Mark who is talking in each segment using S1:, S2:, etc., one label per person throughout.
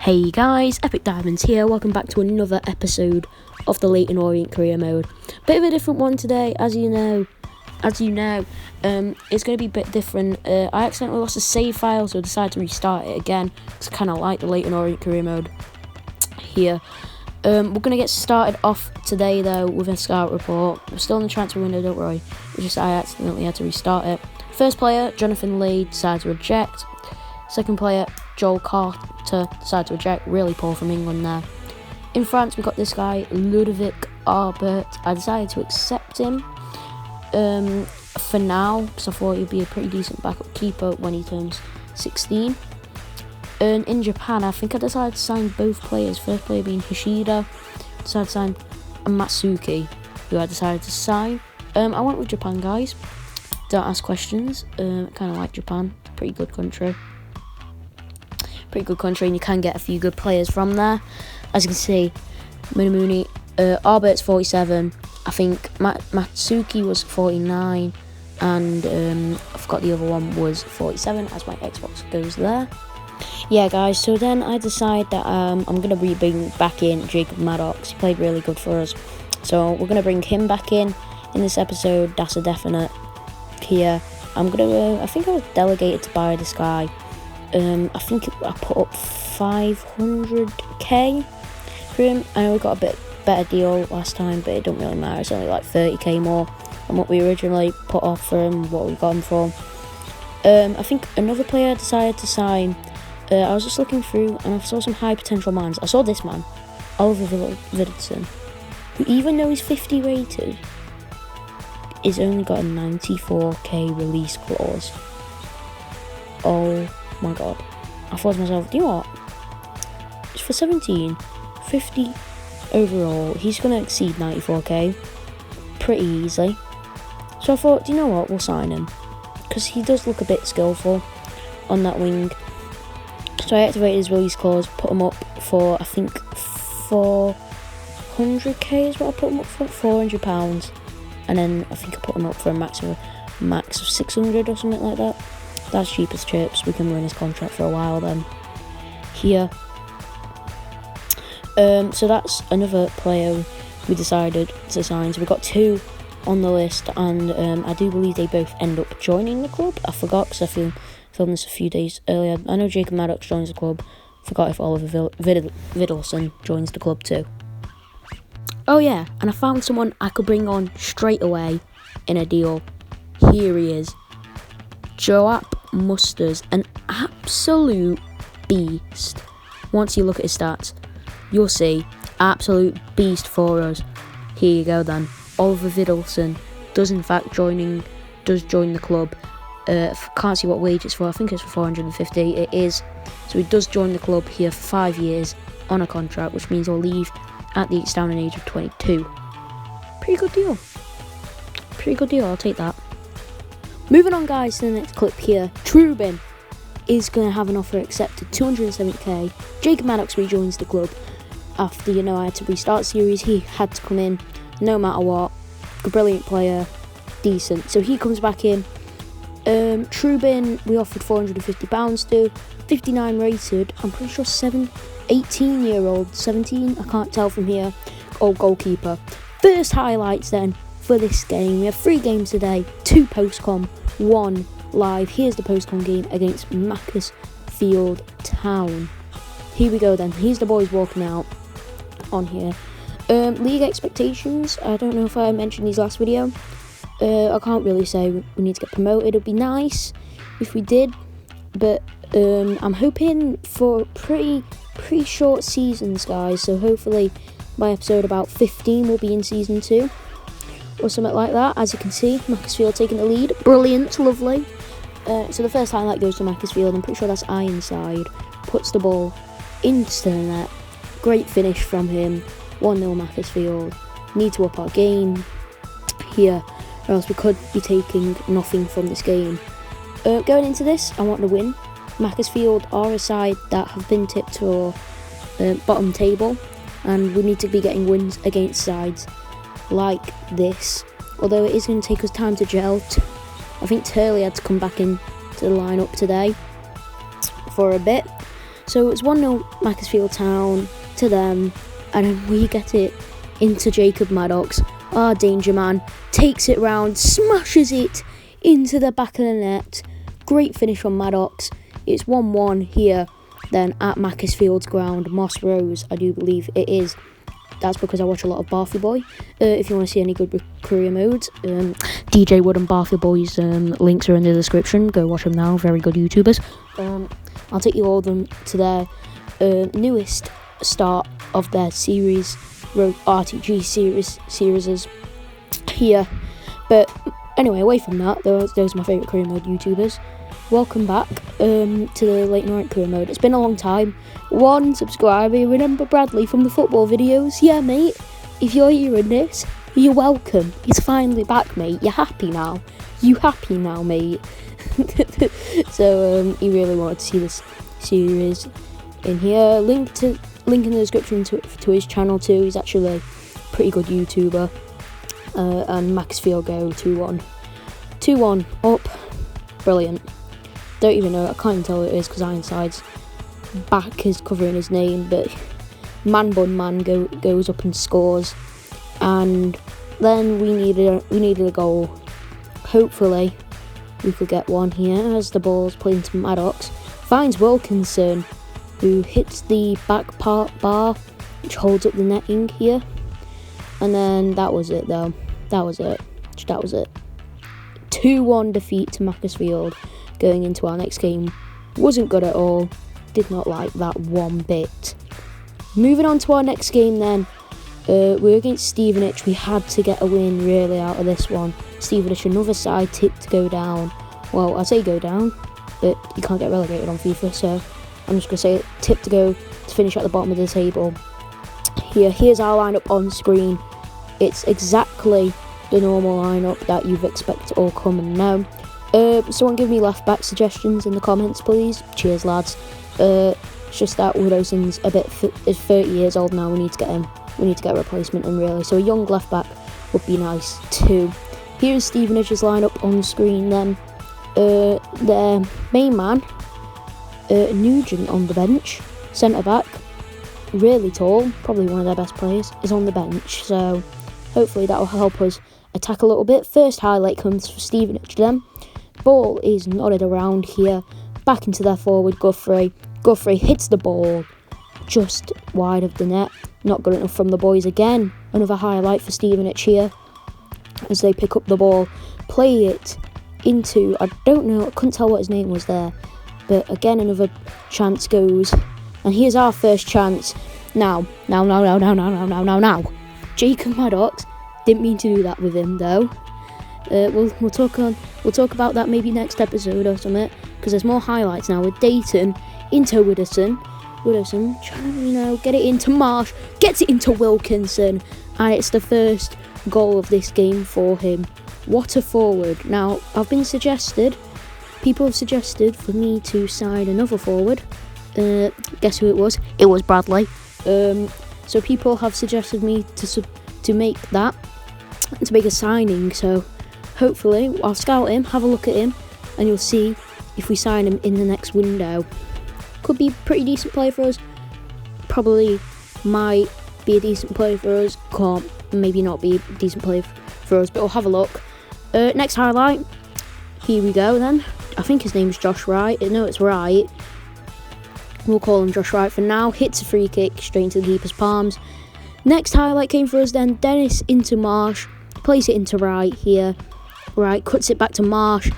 S1: Hey guys, Epic Diamonds here, welcome back to another episode of the Leyton Orient career mode. Bit of a different one today, as you know, it's going to be a bit different. I accidentally lost a save file, so I decided to restart it again, because I kind of like the Leyton Orient career mode here. We're going to get started off today though with a scout report. We're still in the transfer window, don't worry, it's just I accidentally had to restart it. First player, Jonathan Lee, decided to reject. Second player, Joel Carter, decided to reject. Really poor from England there. In France, we got this guy, Ludovic Arbert. I decided to accept him for now, because I thought he'd be a pretty decent backup keeper when he turns 16. In Japan, I think I decided to sign both players. First player being Hishida, decided to sign Matsuki, who I decided to sign. I went with Japan, guys. Don't ask questions. Kind of like Japan. Pretty good country, and you can get a few good players from there. As you can see, Munimuni, Albert's 47, I think Matsuki was 49, and I forgot the other one was 47, as my Xbox goes there. Yeah guys, so then I decide that I'm going to bring back in Jacob Maddox. He played really good for us, so we're going to bring him back in this episode. That's a definite here. I think I was delegated to buy this guy. I think I put up 500k for him. I know we got a bit better deal last time, but it don't really matter. It's only like 30k more than what we originally put off for him, what we got him for. I think another player I decided to sign. I was just looking through and I saw some high potential mans. I saw this man, Oliver Vidson, who even though he's 50 rated, is only got a 94k release clause. Oh my god. I thought to myself, you know what? It's for 17, 50 overall. He's going to exceed 94k pretty easily. So I thought, do you know what? We'll sign him, because he does look a bit skillful on that wing. So I activated his release clause, put him up for, I think, 400k is what I put him up for, £400. And then I think I put him up for a max of 600 or something like that. That's cheap as chips. We can run his contract for a while then. Here. So that's another player we decided to sign. So we've got two on the list, and I do believe they both end up joining the club. I forgot because I filmed this a few days earlier. I know Jacob Maddox joins the club. Forgot if Oliver Vidalson joins the club too. Oh yeah, and I found someone I could bring on straight away in a deal. Here he is. Joap Musters, an absolute beast. Once you look at his stats, you'll see, absolute beast for us. Here you go then. Oliver Vidalson does in fact join the club. Can't see what wage it's for. I think it's for 450. It is. So he does join the club here for 5 years on a contract, which means he'll leave at the astounding age of 22. Pretty good deal. I'll take that. Moving on, guys, to the next clip here. Trubin is going to have an offer accepted, 270k. Jacob Maddox rejoins the club after, I had to restart the series. He had to come in no matter what. A brilliant player, decent. So he comes back in. Trubin, we offered £450 to, 59 rated. I'm pretty sure 18-year-old, 17, I can't tell from here. Old goalkeeper. First highlights then for this game. We have 3 games today, 2 post-com, 1 live. Here's the post-com game against Macclesfield Town. Here we go then. Here's the boys walking out on here. League expectations. I don't know if I mentioned these last video. I can't really say we need to get promoted. It'd be nice if we did, but I'm hoping for pretty short seasons, guys. So hopefully by episode about 15 we'll be in season 2 or something like that. As you can see, Macclesfield taking the lead. Brilliant, lovely. So the first highlight goes to Macclesfield. I'm pretty sure that's Ironside. Puts the ball into the net. Great finish from him. 1-0 Macclesfield. Need to up our game here, or else we could be taking nothing from this game. Going into this, I want to win. Macclesfield are a side that have been tipped to bottom table, and we need to be getting wins against sides like this. Although it is going to take us time to gel. I think Turley had to come back into the lineup today for a bit. So it's 1-0 Macclesfield Town to them, and then we get it into Jacob Maddox, our danger man, takes it round, smashes it into the back of the net. Great finish from Maddox. It's 1-1 here then at Macclesfield's ground, Moss Rose, I do believe it is. That's because I watch a lot of Barfield Boy. If you want to see any good career modes, DJ Wood and Barfield Boy's links are in the description. Go watch them now, very good YouTubers. I'll take you all of them to their newest start of their series, RTG series here. But anyway, away from that, those are my favourite career mode YouTubers. Welcome back to the Leyton Orient career mode. It's been a long time. 1 subscriber, remember Bradley from the football videos? Yeah, mate. If you're hearing this, you're welcome. He's finally back, mate. You're happy now. You happy now, mate? So he really wanted to see this series in here. Link in the description to his channel too. He's actually a pretty good YouTuber. And Macclesfield go 2-1. 2-1 up. Brilliant. Don't even know, I can't even tell who it is because Ironside's back is covering his name, but Man goes up and scores, and then we needed a goal. Hopefully we could get one here as the ball's playing to Maddox, finds Wilkinson, who hits the back bar which holds up the netting here, and then that was it though. That was it. 2-1 defeat to Macclesfield going into our next game. Wasn't good at all. Did not like that one bit. Moving on to our next game then. We're against Stevenage. We had to get a win really out of this one. Stevenage, another side tip to go down. Well, I say go down, but you can't get relegated on FIFA, so I'm just going to say tip to finish at the bottom of the table. Here's our lineup on screen. It's exactly the normal lineup that you've expect to all come and know. Someone give me left back suggestions in the comments, please. Cheers, lads. It's just that Woodoson's is 30 years old now. We need to get him. We need to get a replacement in, really. So a young left back would be nice too. Here's Stevenage's lineup on screen then. Their main man, Nugent on the bench. Centre back, really tall, probably one of their best players, is on the bench. So hopefully that will help us attack a little bit. First highlight comes for Stevenage then. Ball is nodded around here. Back into their forward, Guthrie. Guthrie hits the ball just wide of the net. Not good enough from the boys again. Another highlight for Stevenage here as they pick up the ball. Play it into, I don't know, I couldn't tell what his name was there. But again, another chance goes. And here's our first chance. Now. Jacob Maddox. Didn't mean to do that with him though. We'll talk about that maybe next episode or something, because there's more highlights now with Dayton into Wooderson trying to get it into Marsh, gets it into Wilkinson, and it's the first goal of this game for him. What a forward. Now people have suggested for me to sign another forward. Guess who it was? It was Bradley. So people have suggested me to make a signing, so hopefully I'll scout him, have a look at him, and you'll see if we sign him in the next window. Could be a pretty decent player for us, probably might be a decent player for us, can't maybe not be a decent player for us, but we'll have a look. Next highlight, here we go then. I think his name's Josh Wright. No, it's Wright. We'll call him Josh Wright for now. Hits a free kick straight into the keeper's palms. Next highlight came for us then. Dennis into Marsh. Plays it into Wright here. Wright cuts it back to Marsh.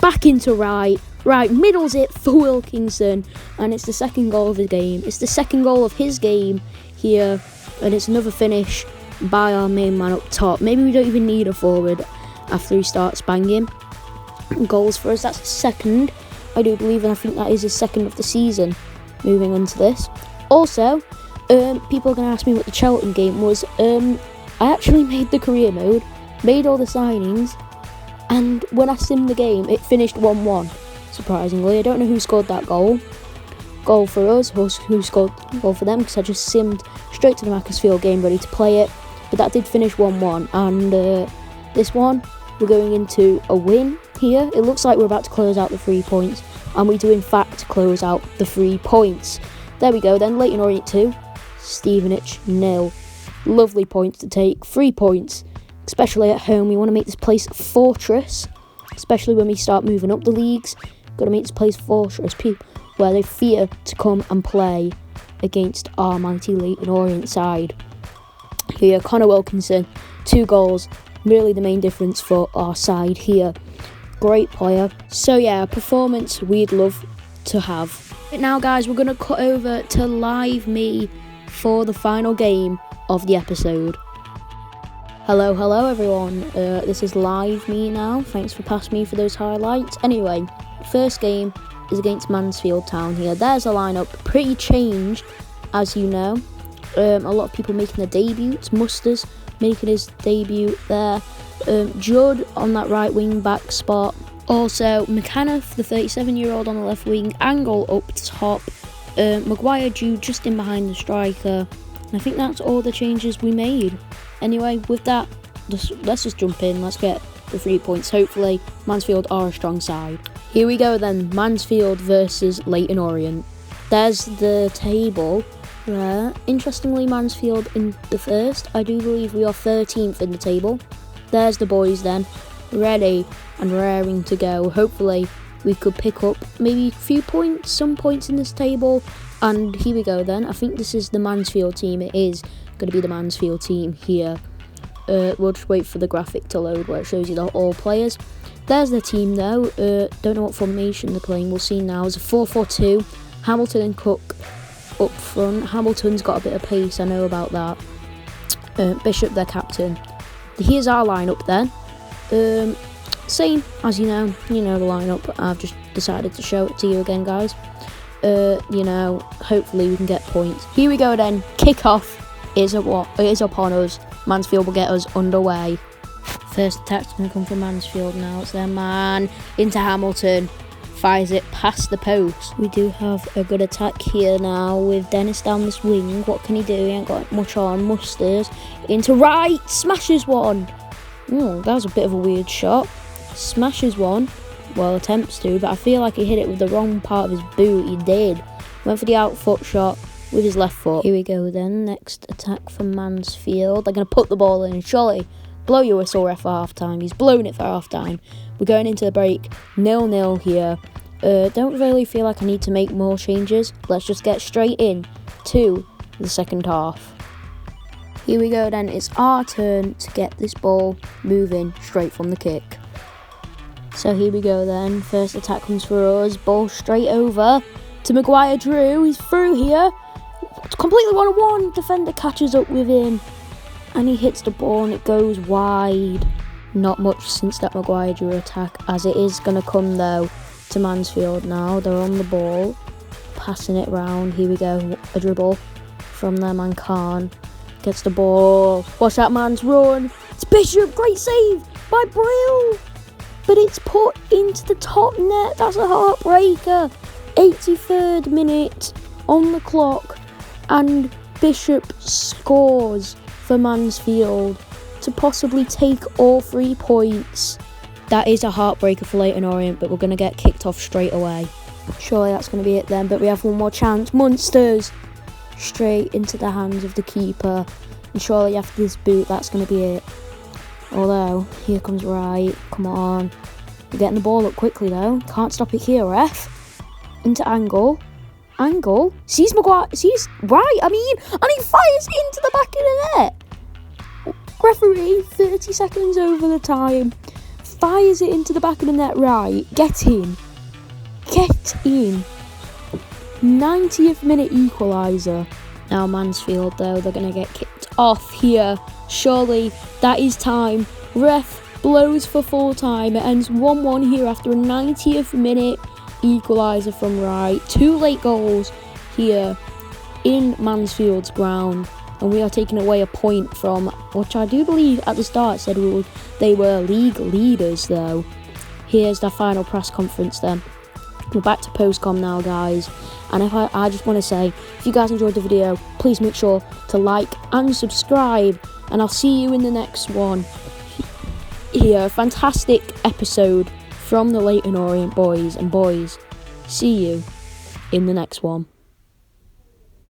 S1: Back into Wright. Wright middles it for Wilkinson. And it's the second goal of the game. It's the second goal of his game here. And it's another finish by our main man up top. Maybe we don't even need a forward after he starts banging goals for us. That's the second, I do believe, and I think that is his second of the season. Moving on to this. Also, people are going to ask me what the Cheltenham game was. I actually made the career mode, made all the signings, and when I simmed the game, it finished 1-1. Surprisingly, I don't know who scored that goal. Goal for us, or who scored goal for them, because I just simmed straight to the Macclesfield game, ready to play it. But that did finish 1-1, and this one, we're going into a win here. It looks like we're about to close out the 3 points, and we do in fact close out the 3 points. There we go then, Leyton Orient 2, Stevenage 0. Lovely points to take, 3 points, especially at home. We want to make this place a fortress, especially when we start moving up the leagues. Got to make this place a fortress, where they fear to come and play against our mighty Leyton Orient side. Here, Connor Wilkinson, 2 goals, really the main difference for our side here. Great player. So yeah, a performance we'd love to have. Right now guys, we're going to cut over to live me for the final game of the episode. Hello everyone, this is live me now. Thanks for passing me for those highlights. Anyway, first game is against Mansfield Town here. There's a lineup, pretty changed as you know. A lot of people making their debuts. Musters making his debut there. Judd on that right wing back spot. Also McAnuff, the 37-year-old on the left wing. Angle up top. Maguire due just in behind the striker. And I think that's all the changes we made. Anyway, with that, let's just jump in. Let's get the 3 points. Hopefully Mansfield are a strong side. Here we go then. Mansfield versus Leyton Orient. There's the table. Interestingly, Mansfield in the first. I do believe we are 13th in the table. There's the boys then, ready and raring to go. Hopefully we could pick up maybe a few points, some points in this table. And here we go then. I think this is the Mansfield team. It is going to be the Mansfield team here. We'll just wait for the graphic to load where it shows you all players. There's the team though. Don't know what formation they're playing. We'll see now. It's a 4-4-2. Hamilton and Cook up front. Hamilton's got a bit of pace, I know about that. Bishop, their captain. Here's our lineup then. Same as you know the lineup. I've just decided to show it to you again, guys. Hopefully we can get points. Here we go then. Kick-off is upon us. Mansfield will get us underway. First attack's going to come from Mansfield now. It's their man into Hamilton. Fires it past the post. We do have a good attack here now with Dennis down this wing. What can he do? He ain't got much on. Musters into right. Smashes one. That was a bit of a weird shot. Smashes one. Well, attempts to, but I feel like he hit it with the wrong part of his boot. He did. Went for the out foot shot with his left foot. Here we go then. Next attack from Mansfield. They're going to put the ball in. Surely. Blow your whistle, ref, for half time. He's blown it for half time. We're going into the break. 0-0 here. Don't really feel like I need to make more changes. Let's just get straight in to the second half. Here we go then. It's our turn to get this ball moving straight from the kick. So here we go then. First attack comes for us. Ball straight over to Maguire Drew. He's through here. It's completely 1-on-1. Defender catches up with him. And he hits the ball and it goes wide. Not much since that Maguire Drew attack, as it is going to come though to Mansfield now. They're on the ball, passing it round. Here we go, a dribble from their man Khan. Gets the ball. Watch that man's run. It's Bishop, great save by Brill. But it's put into the top net. That's a heartbreaker. 83rd minute on the clock. And Bishop scores for Mansfield to possibly take all 3 points. That is a heartbreaker for Leyton Orient, but we're going to get kicked off straight away. Surely that's going to be it then, but we have one more chance. Munsters straight into the hands of the keeper. And surely after this boot, that's going to be it. Although, here comes Wright. Come on. We're getting the ball up quickly though. Can't stop it here, ref. Into Angle. Angle. Sees Maguire. Sees Wright, and he fires into the back of the net. Referee, 30 seconds over the time. Fires it into the back of the net, right. Get in. Get in. 90th minute equaliser. Now Mansfield though, they're going to get kicked off here. Surely that is time. Ref blows for full time. It ends 1-1 here after a 90th minute equaliser from Wright. 2 late goals here in Mansfield's ground. And we are taking away a point from, which I do believe at the start said they were league leaders though. Here's the final press conference then. We're back to postcom now, guys. And I just want to say, if you guys enjoyed the video, please make sure to like and subscribe. And I'll see you in the next one. Here, fantastic episode from the Leyton Orient boys and boys. See you in the next one.